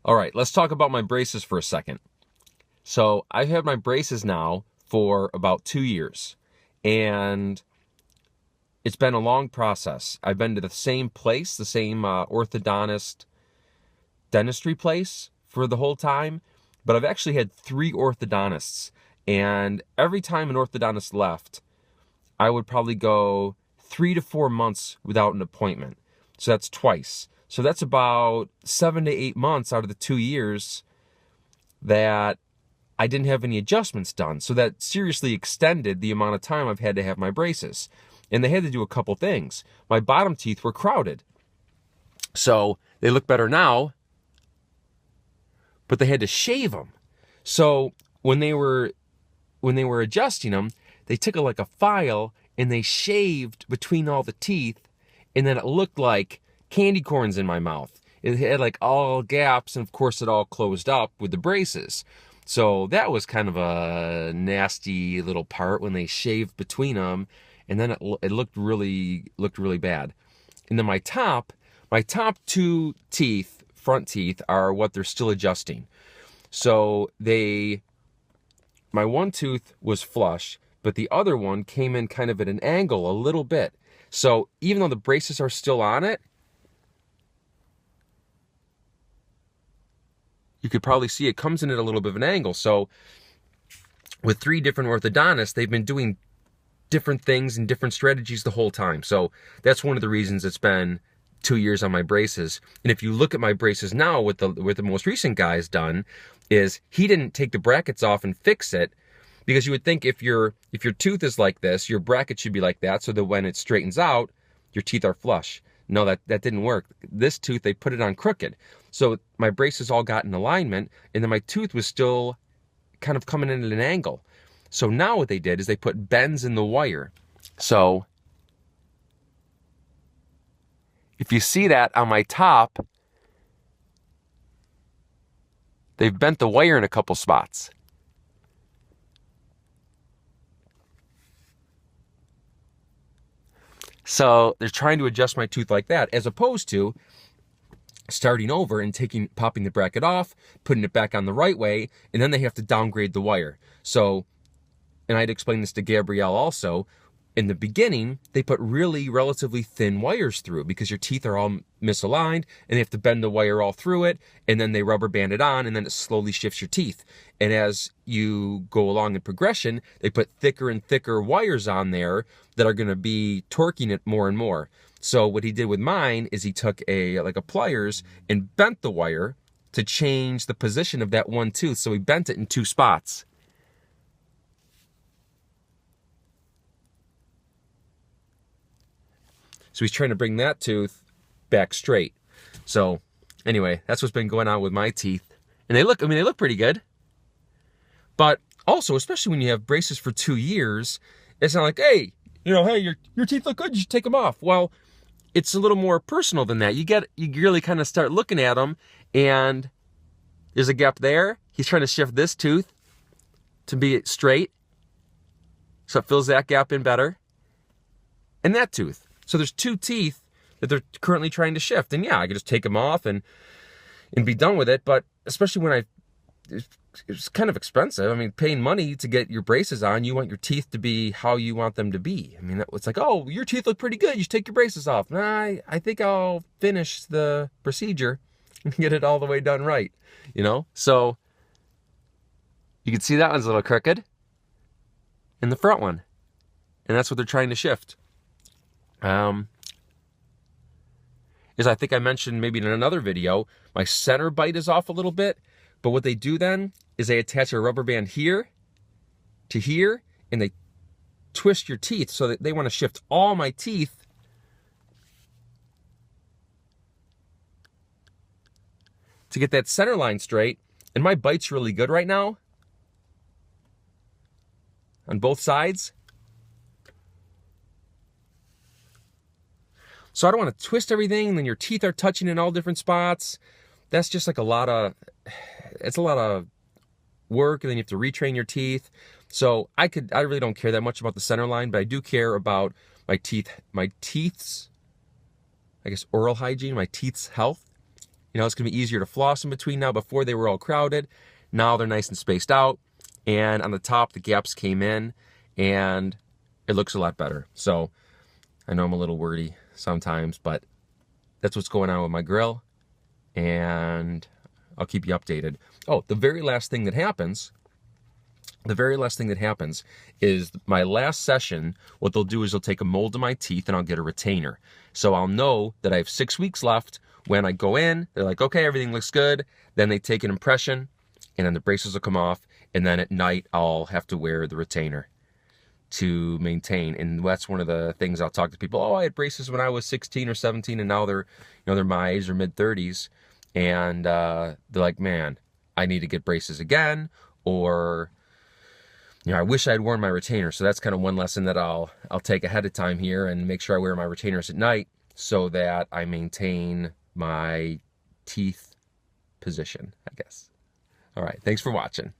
All right, let's talk about my braces for a second. So I've had my braces now for about 2 years, and it's been a long process. I've been to the same place, the same orthodontist dentistry place for the whole time, but I've actually had 3 orthodontists, and every time an orthodontist left, I would probably go 3 to 4 months without an appointment. So that's twice. So that's about 7 to 8 months out of the 2 years that I didn't have any adjustments done. So that seriously extended the amount of time I've had to have my braces. And they had to do a couple things. My bottom teeth were crowded. So they look better now, but they had to shave them. So when they were adjusting them, they took like a file and they shaved between all the teeth, and then it looked like candy corns in my mouth. It had like all gaps, and of course it all closed up with the braces. So that was kind of a nasty little part when they shaved between them, and then it looked really bad. And then my top 2 teeth, front teeth, are what they're still adjusting. So my one tooth was flush, but the other one came in kind of at an angle a little bit. So even though the braces are still on it, you could probably see it comes in at a little bit of an angle. So with 3 different orthodontists, they've been doing different things and different strategies the whole time. So that's one of the reasons it's been 2 years on my braces. And if you look at my braces now, what the most recent guy has done is he didn't take the brackets off and fix it, because you would think if your tooth is like this, your bracket should be like that, so that when it straightens out, your teeth are flush. No, that didn't work. This tooth, they put it on crooked. So my braces all got in alignment, and then my tooth was still kind of coming in at an angle. So now what they did is they put bends in the wire. So if you see that on my top, they've bent the wire in a couple spots. So they're trying to adjust my tooth like that, as opposed to starting over and popping the bracket off, putting it back on the right way, and then they have to downgrade the wire. So, and I'd explain this to Gabrielle also, in the beginning, they put relatively thin wires through because your teeth are all misaligned, and they have to bend the wire all through it, and then they rubber band it on, and then it slowly shifts your teeth. And as you go along in progression, they put thicker and thicker wires on there that are going to be torquing it more and more. So what he did with mine is he took a pliers and bent the wire to change the position of that one tooth. So he bent it in 2 spots. So he's trying to bring that tooth back straight. So anyway, that's what's been going on with my teeth. And they look pretty good. But also, especially when you have braces for 2 years, it's not like, hey, your teeth look good, you should take them off. Well, it's a little more personal than that. You really kind of start looking at them, and there's a gap there. He's trying to shift this tooth to be straight, so it fills that gap in better. And that tooth. So there's 2 teeth that they're currently trying to shift. And yeah, I could just take them off and be done with it. But especially when it's kind of expensive. I mean, paying money to get your braces on, you want your teeth to be how you want them to be. I mean, it's like, oh, your teeth look pretty good, you should take your braces off. Nah, I think I'll finish the procedure and get it all the way done right, So you can see that one's a little crooked. And the front one. And that's what they're trying to shift. As I think I mentioned maybe in another video, my center bite is off a little bit. But what they do then is they attach a rubber band here to here, and they twist your teeth. So that they want to shift all my teeth to get that center line straight. And my bite's really good right now on both sides. So I don't want to twist everything, and then your teeth are touching in all different spots. That's just like it's a lot of work, and then you have to retrain your teeth. So I really don't care that much about the center line, but I do care about my teeth's, I guess, oral hygiene, my teeth's health. You know, it's going to be easier to floss in between now. Before they were all crowded. Now they're nice and spaced out. And on the top, the gaps came in, and it looks a lot better. So I know I'm a little wordy sometimes, but that's what's going on with my grill. And I'll keep you updated. Oh, the very last thing that happens is my last session, what they'll do is they'll take a mold of my teeth and I'll get a retainer. So I'll know that I have 6 weeks left. When I go in, they're like, okay, everything looks good. Then they take an impression, and then the braces will come off. And then at night, I'll have to wear the retainer to maintain. And that's one of the things I'll talk to people. Oh, I had braces when I was 16 or 17, and now they're my age or mid-30s. And they're like, man, I need to get braces again, or I wish I'd worn my retainer. So that's kind of one lesson that I'll take ahead of time here, and make sure I wear my retainers at night so that I maintain my teeth position, I guess. All right, thanks for watching.